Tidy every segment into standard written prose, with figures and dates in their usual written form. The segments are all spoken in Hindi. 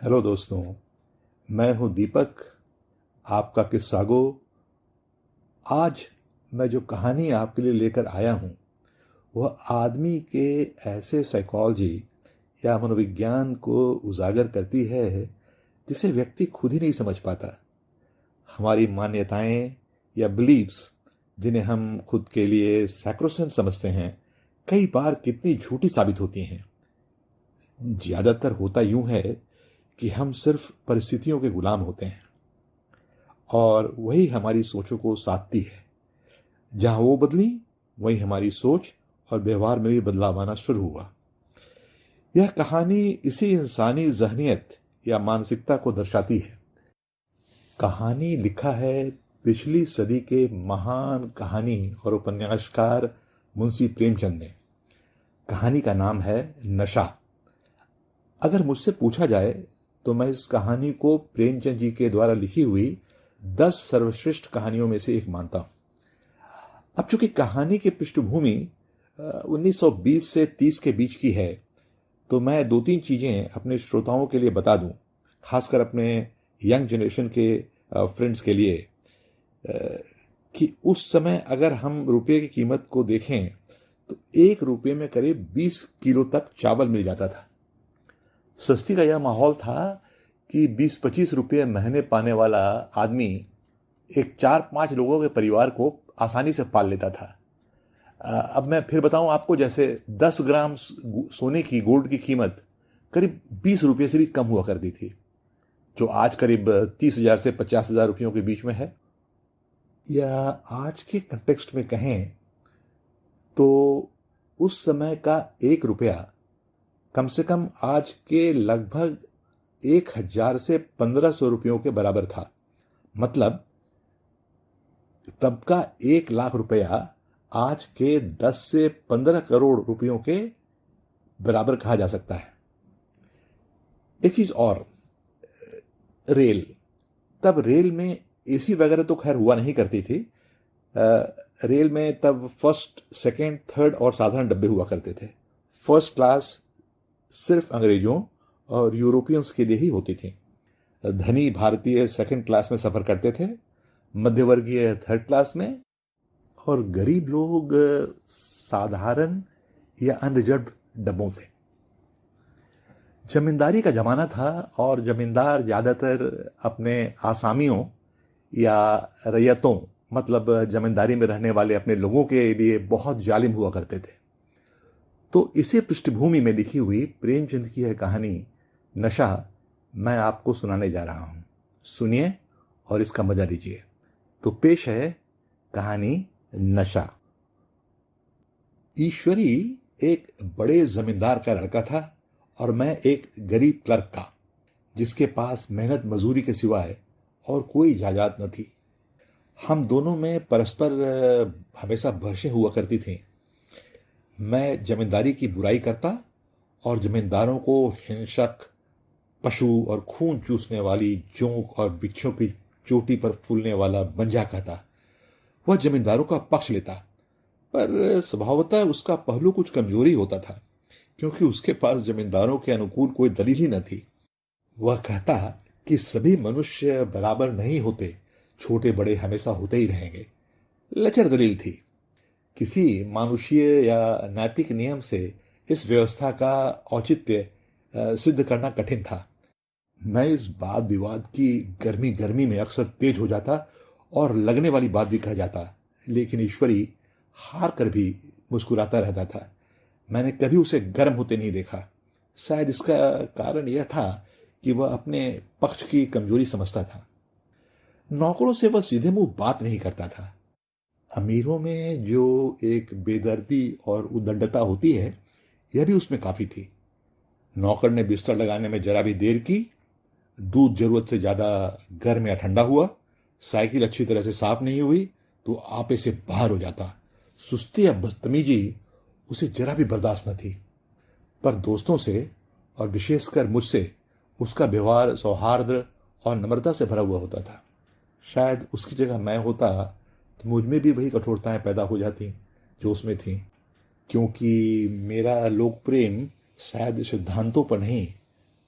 हेलो दोस्तों। मैं हूं दीपक, आपका किस्सागो। आज मैं जो कहानी आपके लिए लेकर आया हूं वह आदमी के ऐसे साइकोलॉजी या मनोविज्ञान को उजागर करती है जिसे व्यक्ति खुद ही नहीं समझ पाता। हमारी मान्यताएं या बिलीव्स, जिन्हें हम खुद के लिए सैक्रोसेंट समझते हैं, कई बार कितनी झूठी साबित होती हैं। ज्यादातर होता यूं है कि हम सिर्फ परिस्थितियों के गुलाम होते हैं और वही हमारी सोचों को साधती है। जहां वो बदली, वहीं हमारी सोच और व्यवहार में भी बदलाव आना शुरू हुआ। यह कहानी इसी इंसानी जहनियत या मानसिकता को दर्शाती है। कहानी लिखा है पिछली सदी के महान कहानी और उपन्यासकार मुंशी प्रेमचंद ने। कहानी का नाम है नशा। अगर मुझसे पूछा जाए तो मैं इस कहानी को प्रेमचंद जी के द्वारा लिखी हुई 10 सर्वश्रेष्ठ कहानियों में से एक मानता हूं। अब चूंकि कहानी की पृष्ठभूमि 1920 से 30 के बीच की है, तो मैं दो तीन चीजें अपने श्रोताओं के लिए बता दूं, खासकर अपने यंग जनरेशन के फ्रेंड्स के लिए, कि उस समय अगर हम रुपये की कीमत को देखें तो 1 रुपये में करीब 20 किलो तक चावल मिल जाता था। सस्ती का यह माहौल था कि 20-25 रुपये महीने पाने वाला आदमी एक 4-5 लोगों के परिवार को आसानी से पाल लेता था। अब मैं फिर बताऊं आपको, जैसे 10 ग्राम सोने की, गोल्ड की कीमत करीब 20 रुपये से भी कम हुआ करती थी, जो आज करीब 30,000 से 50,000 रुपयों के बीच में है। या आज के कंटेक्स्ट में कहें तो उस समय का 1 रुपया कम से कम आज के लगभग 1,000 से 1,500 रुपयों के बराबर था। मतलब तब का 1 लाख रुपया आज के 10 से 15 करोड़ रुपयों के बराबर कहा जा सकता है। एक चीज और, रेल। तब रेल में एसी वगैरह तो खैर हुआ नहीं करती थी। रेल में तब फर्स्ट, सेकंड, थर्ड और साधारण डब्बे हुआ करते थे। फर्स्ट क्लास सिर्फ अंग्रेजों और यूरोपियंस के लिए ही होती थी। धनी भारतीय सेकंड क्लास में सफर करते थे, मध्यवर्गीय थर्ड क्लास में, और गरीब लोग साधारण या अनरिजर्व डब्बों से। जमींदारी का जमाना था और जमींदार ज्यादातर अपने आसामियों या रैयतों, मतलब जमींदारी में रहने वाले अपने लोगों के लिए बहुत जालिम हुआ करते थे। तो इसी पृष्ठभूमि में लिखी हुई प्रेमचंद की यह कहानी नशा मैं आपको सुनाने जा रहा हूं। सुनिए और इसका मजा लीजिए। तो पेश है कहानी नशा। ईश्वरी एक बड़े जमींदार का लड़का था और मैं एक गरीब क्लर्क का, जिसके पास मेहनत मजूरी के सिवाय और कोई जायदाद न थी। हम दोनों में परस्पर हमेशा बहसें हुआ करती थीं। मैं जमींदारी की बुराई करता और जमींदारों को हिंसक, पशु और खून चूसने वाली जोंक और बिच्छों की चोटी पर फूलने वाला बंजा कहता। वह जमींदारों का पक्ष लेता, पर स्वभावतः उसका पहलू कुछ कमजोरी होता था, क्योंकि उसके पास जमींदारों के अनुकूल कोई दलील ही न थी। वह कहता कि सभी मनुष्य बराबर नहीं होते, छोटे बड़े हमेशा होते ही रहेंगे। लचर दलील थी। किसी मानुषीय या नैतिक नियम से इस व्यवस्था का औचित्य सिद्ध करना कठिन था। मैं इस वाद विवाद की गर्मी गर्मी में अक्सर तेज हो जाता और लगने वाली बात भी कह जाता, लेकिन ईश्वरी हार कर भी मुस्कुराता रहता था। मैंने कभी उसे गर्म होते नहीं देखा। शायद इसका कारण यह था कि वह अपने पक्ष की कमजोरी समझता था। नौकरों से वह सीधे मुंह बात नहीं करता था। अमीरों में जो एक बेदर्दी और उद्दंडता होती है, यह भी उसमें काफी थी। नौकर ने बिस्तर लगाने में जरा भी देर की, दूध जरूरत से ज्यादा गर्म या ठंडा हुआ, साइकिल अच्छी तरह से साफ नहीं हुई तो आपे से बाहर हो जाता। सुस्ती या बदतमीजी उसे जरा भी बर्दाश्त न थी। पर दोस्तों से और विशेषकर मुझसे उसका व्यवहार सौहार्द और नम्रता से भरा हुआ होता था। शायद उसकी जगह मैं होता तो मुझ में भी वही कठोरताएं पैदा हो जाती जो उसमें थी, क्योंकि मेरा लोक प्रेम शायद सिद्धांतों पर नहीं,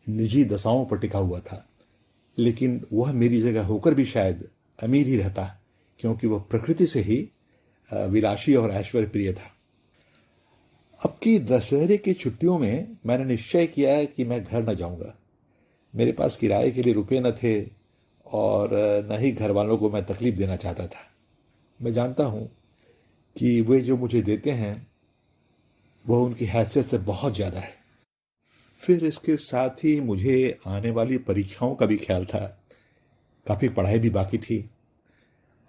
निजी दशाओं पर टिका हुआ था, लेकिन वह मेरी जगह होकर भी शायद अमीर ही रहता, क्योंकि वह प्रकृति से ही विलासी और ऐश्वर्य प्रिय था। अब की दशहरे की छुट्टियों में मैंने निश्चय किया है कि मैं घर न जाऊंगा। मेरे पास किराए के लिए रुपए न थे और न ही घर वालों को मैं तकलीफ देना चाहता था। मैं जानता हूं कि वे जो मुझे देते हैं वह उनकी हैसियत से बहुत ज़्यादा है। फिर इसके साथ ही मुझे आने वाली परीक्षाओं का भी ख्याल था। काफ़ी पढ़ाई भी बाकी थी।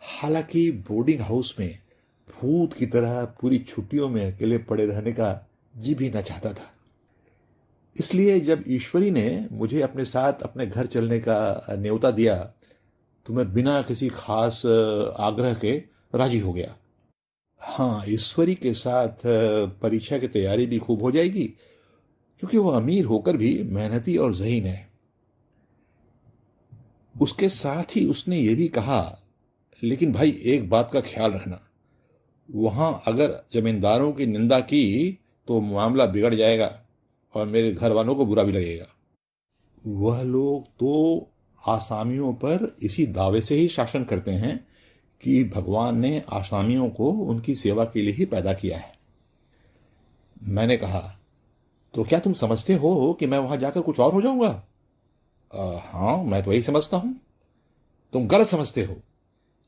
हालांकि बोर्डिंग हाउस में भूत की तरह पूरी छुट्टियों में अकेले पड़े रहने का जी भी न चाहता था। इसलिए जब ईश्वरी ने मुझे अपने साथ अपने घर चलने का न्योता दिया तो मैं बिना किसी खास आग्रह के राजी हो गया। हाँ, ईश्वरी के साथ परीक्षा की तैयारी भी खूब हो जाएगी, क्योंकि वो अमीर होकर भी मेहनती और ज़हीन है। उसके साथ ही उसने ये भी कहा, लेकिन भाई एक बात का ख्याल रखना, वहां अगर जमींदारों की निंदा की तो मामला बिगड़ जाएगा और मेरे घर वालों को बुरा भी लगेगा। वह लोग तो आसामियों पर इसी दावे से ही शासन करते हैं कि भगवान ने आसामियों को उनकी सेवा के लिए ही पैदा किया है। मैंने कहा, तो क्या तुम समझते हो कि मैं वहां जाकर कुछ और हो जाऊंगा? हाँ, मैं तो यही समझता हूं। तुम गलत समझते हो।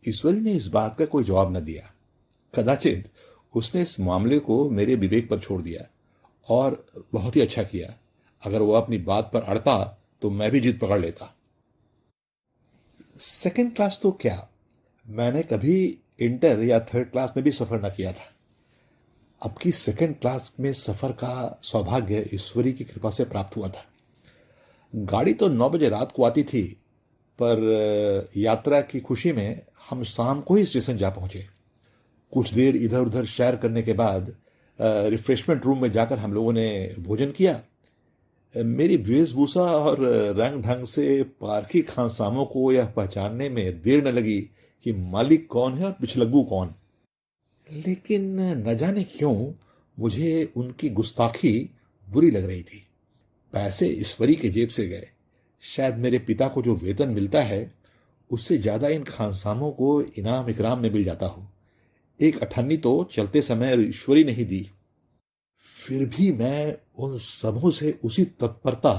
ईश्वरी ने इस बात का कोई जवाब न दिया। कदाचित उसने इस मामले को मेरे विवेक पर छोड़ दिया, और बहुत ही अच्छा किया। अगर वह अपनी बात पर अड़ता तो मैं भी जिद पकड़ लेता। सेकंड क्लास तो क्या, मैंने कभी इंटर या थर्ड क्लास में भी सफर न किया था। अब की सेकंड क्लास में सफर का सौभाग्य ईश्वरी की कृपा से प्राप्त हुआ था। गाड़ी तो 9 बजे रात को आती थी, पर यात्रा की खुशी में हम शाम को ही स्टेशन जा पहुंचे। कुछ देर इधर उधर सैर करने के बाद रिफ्रेशमेंट रूम में जाकर हम लोगों ने भोजन किया। मेरी वेशभूषा और रंग ढंग से पारखी खानसामों को यह पहचानने में देर न लगी कि मालिक कौन है और पिछलग्गू कौन। लेकिन न जाने क्यों मुझे उनकी गुस्ताखी बुरी लग रही थी। पैसे ईश्वरी के जेब से गए। शायद मेरे पिता को जो वेतन मिलता है उससे ज्यादा इन खानसामों को इनाम इकराम में मिल जाता हो। एक अठन्नी तो चलते समय ईश्वरी नहीं दी। फिर भी मैं उन सबों से उसी तत्परता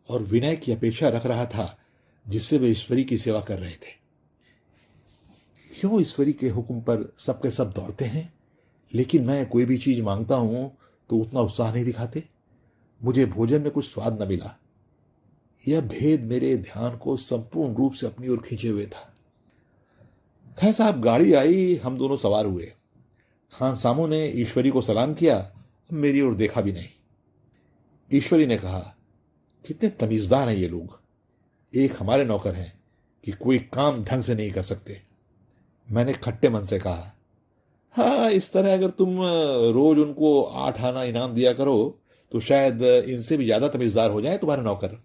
और विनय की अपेक्षा रख रहा था जिससे वे ईश्वरी की सेवा कर रहे थे। क्यों ईश्वरी के हुक्म पर सबके सब दौड़ते हैं, लेकिन मैं कोई भी चीज मांगता हूं तो उतना उत्साह नहीं दिखाते। मुझे भोजन में कुछ स्वाद न मिला। यह भेद मेरे ध्यान को संपूर्ण रूप से अपनी ओर खींचे हुए था। खैर साहब, गाड़ी आई, हम दोनों सवार हुए। खानसामों ने ईश्वरी को सलाम किया, मेरी ओर देखा भी नहीं। ईश्वरी ने कहा, कितने तमीजदार हैं ये लोग। एक हमारे नौकर हैं कि कोई काम ढंग से नहीं कर सकते। मैंने खट्टे मन से कहा, हाँ, इस तरह अगर तुम रोज उनको 8 आना इनाम दिया करो तो शायद इनसे भी ज्यादा तमीजदार हो जाए तुम्हारे नौकर।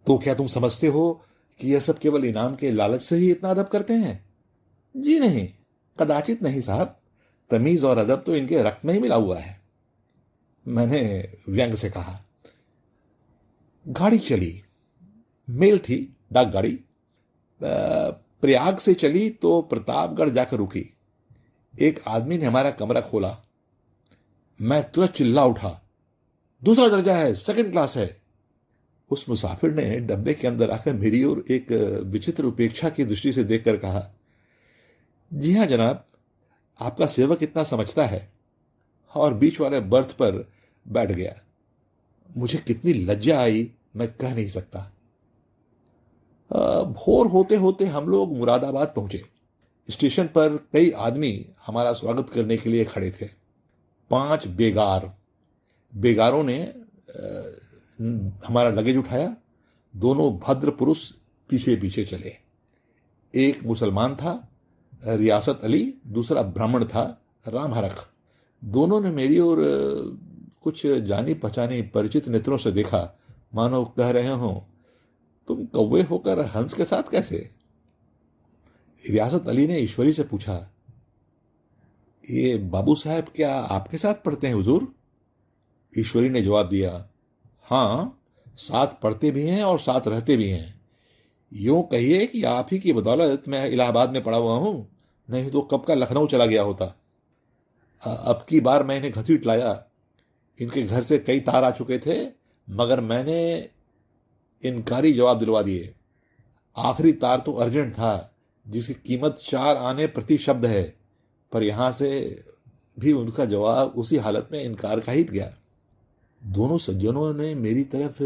तो क्या तुम समझते हो कि यह सब केवल इनाम के लालच से ही इतना अदब करते हैं? जी नहीं, कदाचित नहीं साहब। तमीज और अदब तो इनके रक्त में ही मिला हुआ है। मैंने व्यंग से कहा। गाड़ी चली। मेल थी, डाक गाड़ी। प्रयाग से चली तो प्रतापगढ़ जाकर रुकी। एक आदमी ने हमारा कमरा खोला। मैं तुरंत चिल्ला उठा, दूसरा दर्जा है, सेकंड क्लास है। उस मुसाफिर ने डब्बे के अंदर आकर मेरी ओर एक विचित्र उपेक्षा की दृष्टि से देखकर कहा, जी हां जनाब, आपका सेवक इतना समझता है, और बीच वाले बर्थ पर बैठ गया। मुझे कितनी लज्जा आई मैं कह नहीं सकता। भोर होते होते हम लोग मुरादाबाद पहुंचे। स्टेशन पर कई आदमी हमारा स्वागत करने के लिए खड़े थे। 5 बेगारों ने हमारा लगेज उठाया। दोनों भद्र पुरुष पीछे पीछे चले। एक मुसलमान था, रियासत अली, दूसरा ब्राह्मण था, राम हरख। दोनों ने मेरी ओर कुछ जानी पहचानी परिचित नेत्रों से देखा, मानो कह रहे हो, तुम कौवे होकर हंस के साथ कैसे? रियासत अली ने ईश्वरी से पूछा, ये बाबू साहब क्या आपके साथ पढ़ते हैं हुजूर? ईश्वरी ने जवाब दिया, हाँ, साथ पढ़ते भी हैं और साथ रहते भी हैं। यूं कहिए कि आप ही की बदौलत मैं इलाहाबाद में पड़ा हुआ हूं, नहीं तो कब का लखनऊ चला गया होता। अब की बार मैं इन्हें घसीट लाया। इनके घर से कई तार आ चुके थे, मगर मैंने इनकारी जवाब दिलवा दिए। आखिरी तार तो अर्जेंट था, जिसकी कीमत 4 आने प्रति शब्द है, पर यहां से भी उनका जवाब उसी हालत में इनकार का ही गया। दोनों सज्जनों ने मेरी तरफ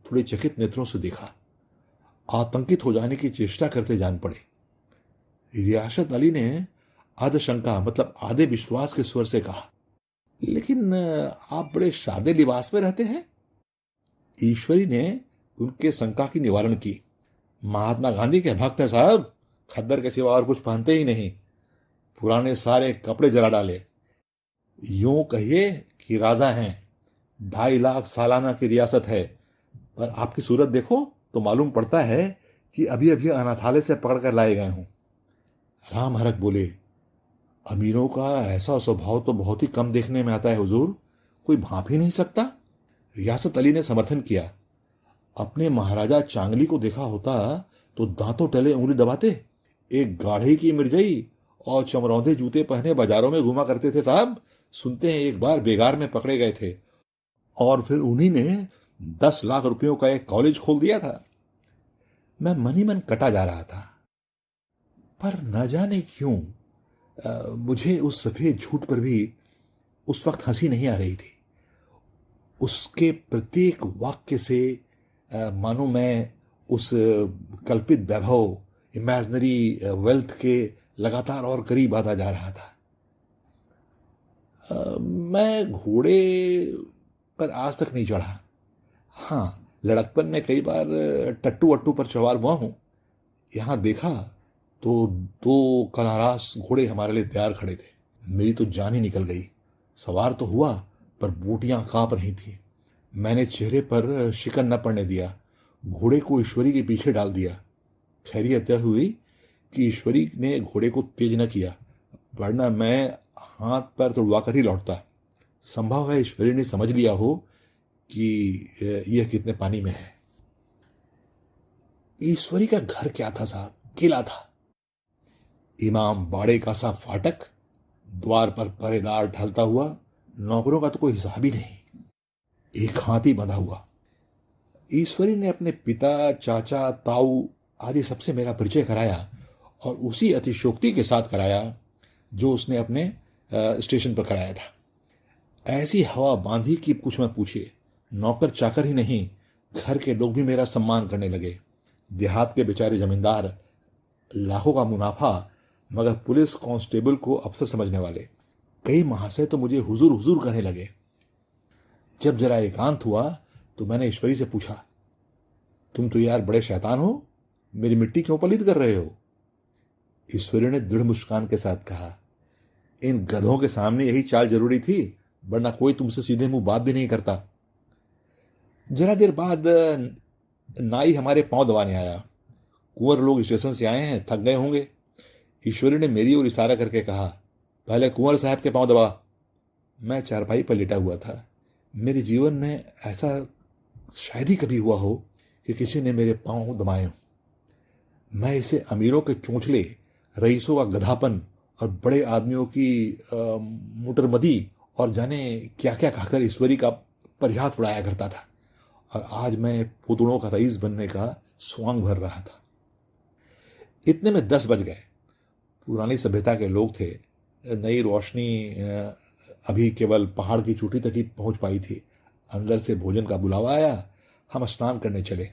थोड़े चकित नेत्रों से देखा, आतंकित हो जाने की चेष्टा करते जान पड़े। रियासत अली ने आधे शंका मतलब आधे विश्वास के स्वर से कहा, लेकिन आप बड़े सादे लिबास में रहते हैं। ईश्वरी ने उनके शंका की निवारण की। महात्मा गांधी के भक्त हैं साहब, खद्दर के सिवा और कुछ पहनते ही नहीं। पुराने सारे कपड़े जला डाले। यूं कहिए कि राजा हैं। 2.5 लाख सालाना की रियासत है, पर आपकी सूरत देखो तो मालूम पड़ता है कि अभी अभी अनाथालय से पकड़ कर लाए गए हूं। राम हरक बोले, अमीरों का ऐसा स्वभाव तो बहुत ही कम देखने में आता है हुजूर, कोई भांप ही नहीं सकता। रियासत अली ने समर्थन किया। अपने महाराजा चांगली को देखा होता तो दांतों तले उंगली दबाते। एक गाढ़े की मिर्जई और चमरौंधे जूते पहने बाजारों में घुमा करते थे साहब। सुनते हैं एक बार बेगार में पकड़े गए थे, और फिर उन्हीं ने 10 लाख रुपयों का एक कॉलेज खोल दिया था। मैं मन ही मन कटा जा रहा था, पर न जाने क्यों मुझे उस सफेद झूठ पर भी उस वक्त हंसी नहीं आ रही थी। उसके प्रत्येक वाक्य से मानो मैं उस कल्पित वैभव, इमेजिनरी वेल्थ के लगातार और करीब आता जा रहा था। मैं घोड़े पर आज तक नहीं चढ़ा। हाँ, लड़कपन में कई बार टट्टू वट्टू पर सवार हुआ हूं। यहां देखा तो 2 कलारास घोड़े हमारे लिए तैयार खड़े थे। मेरी तो जान ही निकल गई। सवार तो हुआ, पर बूटियां कांप रही थी। मैंने चेहरे पर शिकन न पड़ने दिया। घोड़े को ईश्वरी के पीछे डाल दिया। खैरियत यह हुई कि ईश्वरी ने घोड़े को तेज न किया, वरना मैं हाथ पैर तोड़वा कर ही लौटता। संभव है ईश्वरी ने समझ लिया हो कि यह कितने पानी में है। ईश्वरी का घर क्या था साहब? किला था। इमाम बाड़े का सा फाटक, द्वार पर पहरेदार ढलता हुआ, नौकरों का तो कोई हिसाब ही नहीं। एक हाथी बंधा हुआ। ईश्वरी ने अपने पिता, चाचा, ताऊ आदि सबसे मेरा परिचय कराया, और उसी अतिशोक्ति के साथ कराया जो उसने अपने स्टेशन पर कराया था। ऐसी हवा बांधी कि कुछ मत पूछिए। नौकर चाकर ही नहीं, घर के लोग भी मेरा सम्मान करने लगे। देहात के बेचारे जमींदार, लाखों का मुनाफा, मगर पुलिस कांस्टेबल को अफसर समझने वाले। कई महाशय तो मुझे हुजूर हुजूर कहने लगे। जब जरा एकांत हुआ तो मैंने ईश्वरी से पूछा, तुम तो यार बड़े शैतान हो, मेरी मिट्टी क्यों पलीद कर रहे हो? ईश्वरी ने दृढ़ मुस्कान के साथ कहा, इन गधों के सामने यही चाल जरूरी थी, वरना कोई तुमसे सीधे मुंह बात भी नहीं करता। जरा देर बाद नाई हमारे पांव दबाने आया। कुंवर लोग स्टेशन से आए हैं, थक गए होंगे। ईश्वरी ने मेरी ओर इशारा करके कहा, पहले कुंवर साहब के पांव दबा। मैं चारपाई पर लेटा हुआ था। मेरे जीवन में ऐसा शायद ही कभी हुआ हो कि किसी ने मेरे पांव दबाए हों। मैं इसे अमीरों के चोंचले, रईसों का गधापन और बड़े आदमियों की मुटरमदी और जाने क्या क्या कहकर ईश्वरी का परिहास उड़ाया करता था, और आज मैं पुतड़ों का रईस बनने का स्वांग भर रहा था। इतने में 10 बज गए। पुरानी सभ्यता के लोग थे। नई रोशनी अभी केवल पहाड़ की चोटी तक ही पहुंच पाई थी। अंदर से भोजन का बुलावा आया। हम स्नान करने चले।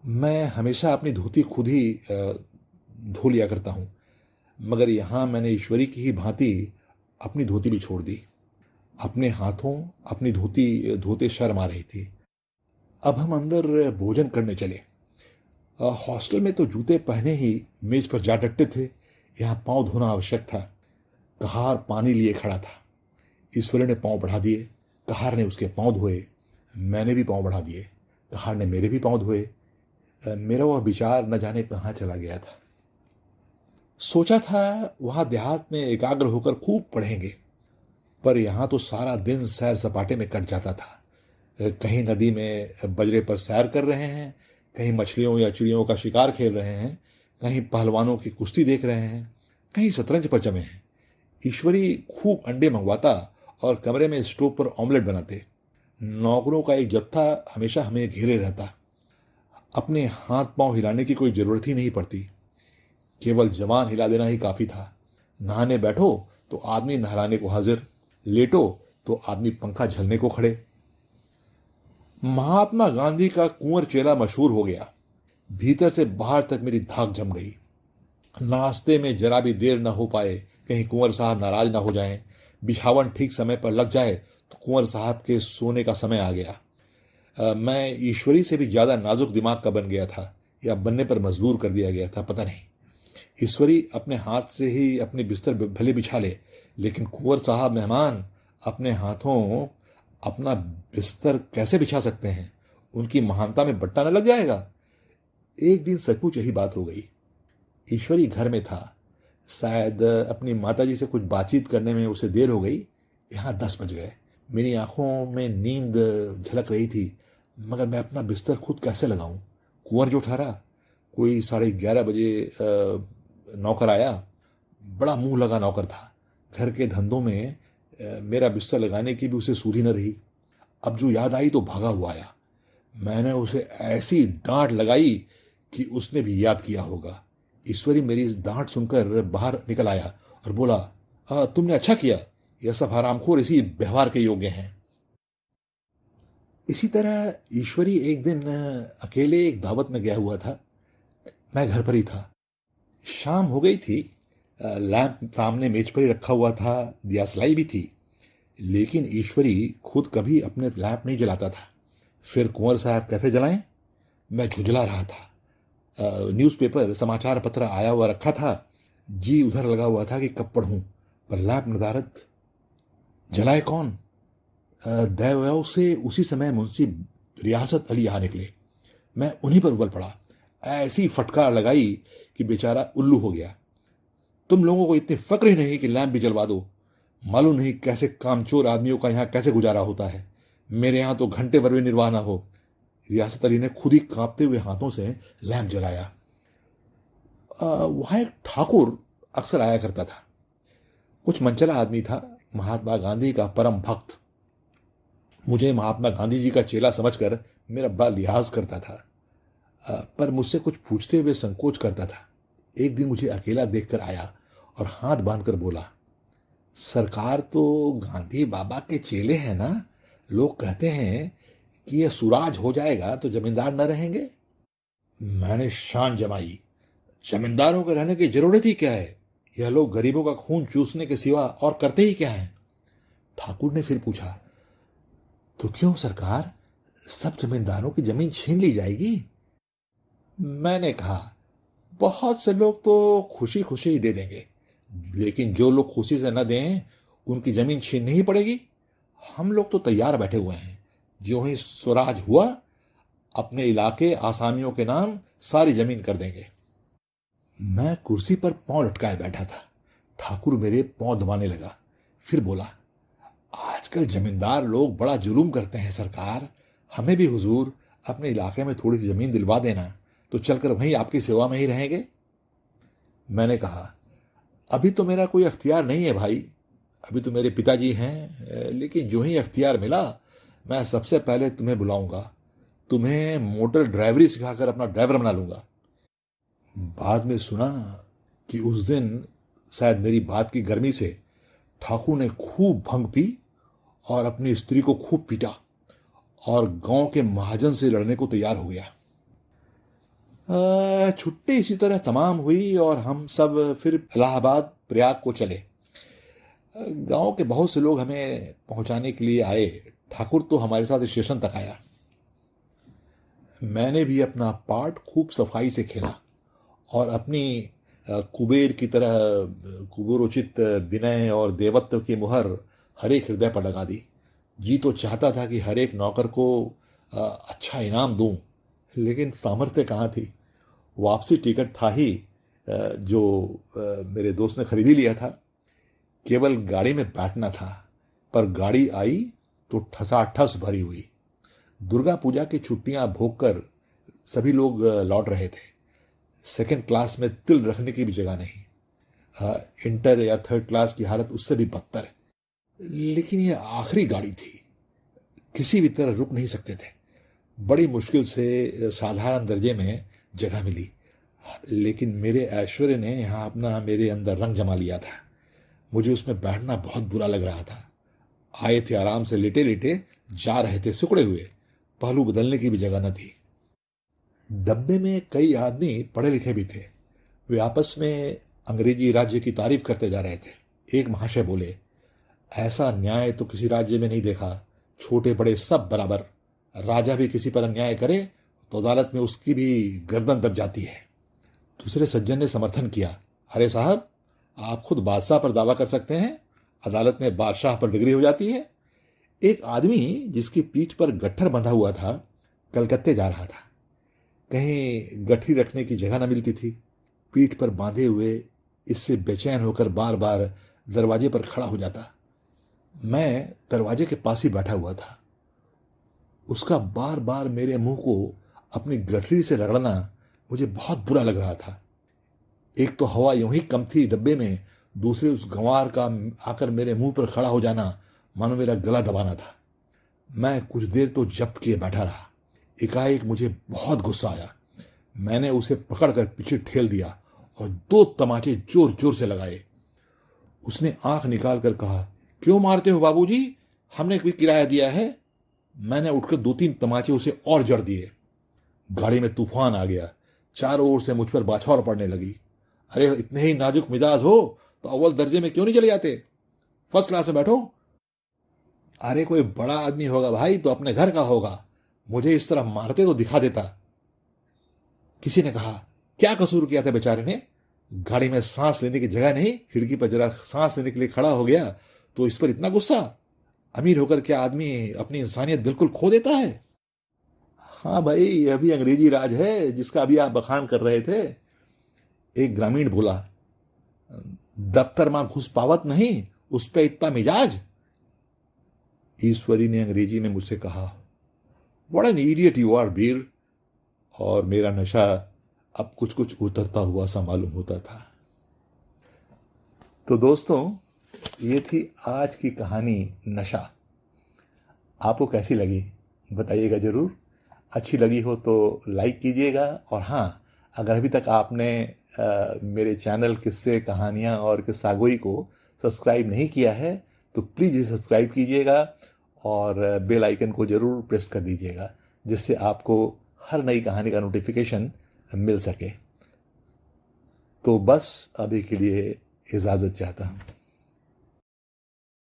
मैं हमेशा अपनी धोती खुद ही धो लिया करता हूं, मगर यहां मैंने ईश्वरी की ही भांति अपनी धोती भी छोड़ दी। अपने हाथों अपनी धोती धोते शर्म आ रही थी। अब हम अंदर भोजन करने चले। हॉस्टल में तो जूते पहने ही मेज पर जा डटते थे। यहां पांव धोना आवश्यक था। कहार पानी लिए खड़ा था। ईश्वरी ने पांव बढ़ा दिए। कहार ने उसके पांव धोए। मैंने भी पांव बढ़ा दिए। कहार ने मेरे भी पांव धोए। मेरा वह विचार न जाने कहां चला गया था। सोचा था वहां देहात में एकाग्र होकर खूब पढ़ेंगे, पर यहां तो सारा दिन सैर सपाटे में कट जाता था। कहीं नदी में बजरे पर सैर कर रहे हैं, कहीं मछलियों या चिड़ियों का शिकार खेल रहे हैं, कहीं पहलवानों की कुश्ती देख रहे हैं, कहीं शतरंज पर जमे हैं। ईश्वरी खूब अंडे मंगवाता और कमरे में स्टोव पर ऑमलेट बनाते। नौकरों का एक जत्था हमेशा हमें घेरे रहता। अपने हाथ पांव हिलाने की कोई जरूरत ही नहीं पड़ती, केवल जवान हिला देना ही काफी था। नहाने बैठो तो आदमी नहलाने को हाजिर, लेटो तो आदमी पंखा झलने को खड़े। महात्मा गांधी का कुंवर चेला मशहूर हो गया। भीतर से बाहर तक मेरी धाक जम गई। नाश्ते में जरा भी देर न हो पाए, कहीं कुंवर साहब नाराज ना हो जाएं। बिछावन ठीक समय पर लग जाए तो कुंवर साहब के सोने का समय आ गया। मैं ईश्वरी से भी ज्यादा नाजुक दिमाग का बन गया था, या बनने पर मजबूर कर दिया गया था, पता नहीं। ईश्वरी अपने हाथ से ही अपने बिस्तर भले बिछा ले, लेकिन कुंवर साहब मेहमान अपने हाथों अपना बिस्तर कैसे बिछा सकते हैं? उनकी महानता में बट्टा न लग जाएगा? एक दिन सचमुच यही बात हो गई। ईश्वरी घर में था। शायद अपनी माताजी से कुछ बातचीत करने में उसे देर हो गई। यहां 10 बज गए। मेरी आंखों में नींद झलक रही थी, मगर मैं अपना बिस्तर खुद कैसे लगाऊं? कुंवर जो ठहरा। कोई 11:30 बजे नौकर आया। बड़ा मुंह लगा नौकर था। घर के धंधों में मेरा बिस्तर लगाने की भी उसे सूझी न रही। अब जो याद आई तो भागा हुआ आया। मैंने उसे ऐसी डांट लगाई कि उसने भी याद किया होगा। ईश्वरी मेरी इस डांट सुनकर बाहर निकल आया और बोला, तुमने अच्छा किया, यह सब हरामखोर इसी व्यवहार के योग्य हैं। इसी तरह ईश्वरी एक दिन अकेले एक दावत में गया हुआ था। मैं घर पर ही था। शाम हो गई थी। लैंप सामने मेज पर ही रखा हुआ था, दियासलाई भी थी। लेकिन ईश्वरी खुद कभी अपने लैंप नहीं जलाता था। फिर कुंवर साहब कैसे जलाएं? मैं झुंझला रहा था। न्यूज़पेपर, समाचार पत्र आया हुआ रखा था। जी उधर लगा हुआ था कि कब पढ़ूं, पर लैंप नदारद। जलाए कौन? दैवयोग से उसी समय मुंशी रियासत अली आ निकले। मैं उन्हीं पर उबल पड़ा। ऐसी फटकार लगाई कि बेचारा उल्लू हो गया। तुम लोगों को इतनी फक्र ही नहीं कि लैंप भी जलवा दो? मालूम नहीं कैसे कामचोर आदमियों का यहां कैसे गुजारा होता है। मेरे यहां तो घंटे भर भी निर्वाह ना हो। रियासत अली ने खुद ही कांपते हुए हाथों से लैंप जलाया। वहां एक ठाकुर अक्सर आया करता था। कुछ मनचला आदमी था, महात्मा गांधी का परम भक्त। मुझे महात्मा गांधी जी का चेला समझकर मेरा बड़ा लिहाज करता था, पर मुझसे कुछ पूछते हुए संकोच करता था। एक दिन मुझे अकेला देखकर आया और हाथ बांधकर बोला, सरकार तो गांधी बाबा के चेले हैं ना? लोग कहते हैं कि यह सुराज हो जाएगा तो जमींदार न रहेंगे। मैंने शान जमाई। जमींदारों के रहने की जरूरत ही क्या है? यह लोग गरीबों का खून चूसने के सिवा और करते ही क्या है? ठाकुर ने फिर पूछा, तो क्यों सरकार, सब जमींदारों की जमीन छीन ली जाएगी? मैंने कहा, बहुत से लोग तो खुशी खुशी ही दे देंगे, लेकिन जो लोग खुशी से न दें उनकी जमीन छीननी ही पड़ेगी। हम लोग तो तैयार बैठे हुए हैं। जो ही स्वराज हुआ, अपने इलाके आसामियों के नाम सारी जमीन कर देंगे। मैं कुर्सी पर पांव लटकाए बैठा था। ठाकुर मेरे पांव दबाने लगा। फिर बोला, आजकल जमींदार लोग बड़ा जुलूम करते हैं सरकार। हमें भी हुजूर अपने इलाके में थोड़ी सी जमीन दिलवा देना, तो चलकर वहीं आपकी सेवा में ही रहेंगे। मैंने कहा, अभी तो मेरा कोई अख्तियार नहीं है भाई। अभी तो मेरे पिताजी हैं, लेकिन जो ही अख्तियार मिला मैं सबसे पहले तुम्हें बुलाऊंगा। तुम्हें मोटर ड्राइवरी सिखाकर अपना ड्राइवर बना लूंगा। बाद में सुना कि उस दिन शायद मेरी बात की गर्मी से ठाकुर ने खूब भंग पी और अपनी स्त्री को खूब पीटा और गांव के महाजन से लड़ने को तैयार हो गया। छुट्टी इसी तरह तमाम हुई और हम सब फिर इलाहाबाद प्रयाग को चले। गांव के बहुत से लोग हमें पहुंचाने के लिए आए। ठाकुर तो हमारे साथ स्टेशन तक आया। मैंने भी अपना पार्ट खूब सफाई से खेला और अपनी कुबेर की तरह कुबेरोचित विनय और देवत्व की मुहर हर एक हृदय पर लगा दी। जी तो चाहता था कि हर एक नौकर को अच्छा इनाम दूं, लेकिन सामर्थ्य कहाँ थी। वापसी टिकट था ही जो मेरे दोस्त ने खरीदी लिया था। केवल गाड़ी में बैठना था, पर गाड़ी आई तो ठसाठस भरी हुई। दुर्गा पूजा की छुट्टियां भोगकर सभी लोग लौट रहे थे। सेकंड क्लास में तिल रखने की भी जगह नहीं। इंटर या थर्ड क्लास की हालत उससे भी बदतर है। लेकिन यह आखिरी गाड़ी थी, किसी भी तरह रुक नहीं सकते थे। बड़ी मुश्किल से साधारण दर्जे में जगह मिली, लेकिन मेरे ऐश्वर्य ने यहां अपना मेरे अंदर रंग जमा लिया था। मुझे उसमें बैठना बहुत बुरा लग रहा था। आए थे आराम से लेटे लेटे, जा रहे थे सिकुड़े हुए। पहलू बदलने की भी जगह न थी। डब्बे में कई आदमी पढ़े लिखे भी थे। वे आपस में अंग्रेजी राज्य की तारीफ करते जा रहे थे। एक महाशय बोले, ऐसा न्याय तो किसी राज्य में नहीं देखा। छोटे बड़े सब बराबर। राजा भी किसी पर अन्याय करे तो अदालत में उसकी भी गर्दन दब जाती है। दूसरे सज्जन ने समर्थन किया, अरे साहब, आप खुद बादशाह पर दावा कर सकते हैं, अदालत में बादशाह पर डिग्री हो जाती है। एक आदमी जिसकी पीठ पर गट्ठर बंधा हुआ था, कलकत्ते जा रहा था। कहीं गठरी रखने की जगह न मिलती थी। पीठ पर बांधे हुए इससे बेचैन होकर बार बार दरवाजे पर खड़ा हो जाता। मैं दरवाजे के पास ही बैठा हुआ था। उसका बार बार मेरे मुंह को अपनी गठरी से रगड़ना मुझे बहुत बुरा लग रहा था। एक तो हवा यूं ही कम थी डब्बे में, दूसरे उस गंवार का आकर मेरे मुंह पर खड़ा हो जाना मानो मेरा गला दबाना था। मैं कुछ देर तो जब्त किए बैठा रहा। एकाएक मुझे बहुत गुस्सा आया। मैंने उसे पकड़कर पीछे ठेल दिया और 2 तमाचे जोर जोर से लगाए। उसने आंख निकाल कर कहा, क्यों मारते हो बाबूजी, हमने कोई किराया दिया है? मैंने उठकर 2-3 तमाचे उसे और जड़ दिए। गाड़ी में तूफान आ गया। चारों ओर से मुझ पर बाछौर पड़ने लगी। अरे इतने ही नाजुक मिजाज हो तो अव्वल दर्जे में क्यों नहीं चले जाते? फर्स्ट क्लास में बैठो। अरे कोई बड़ा आदमी होगा भाई तो अपने घर का होगा, मुझे इस तरह मारते तो दिखा देता। किसी ने कहा, क्या कसूर किया था बेचारे ने? गाड़ी में सांस लेने की जगह नहीं, खिड़की पर जरा सांस लेने के लिए खड़ा हो गया तो इस पर इतना गुस्सा? अमीर होकर क्या आदमी अपनी इंसानियत बिल्कुल खो देता है? हाँ भाई, यह भी अंग्रेजी राज है जिसका अभी आप बखान कर रहे थे। एक ग्रामीण बोला, दफ्तर मां घुस पावत नहीं, उस पे इतना मिजाज। ईश्वरी ने अंग्रेजी में मुझसे कहा, what an idiot you are Veer. और मेरा नशा अब कुछ कुछ उतरता हुआ सा मालूम होता था। तो दोस्तों, ये थी आज की कहानी नशा। आपको कैसी लगी बताइएगा जरूर। अच्छी लगी हो तो लाइक कीजिएगा। और हाँ, अगर अभी तक आपने मेरे चैनल किस्से कहानियाँ और किस्सागोई को सब्सक्राइब नहीं किया है तो प्लीज़ इसे सब्सक्राइब कीजिएगा और बेल आइकन को ज़रूर प्रेस कर दीजिएगा, जिससे आपको हर नई कहानी का नोटिफिकेशन मिल सके। तो बस अभी के लिए इजाज़त चाहता हूँ।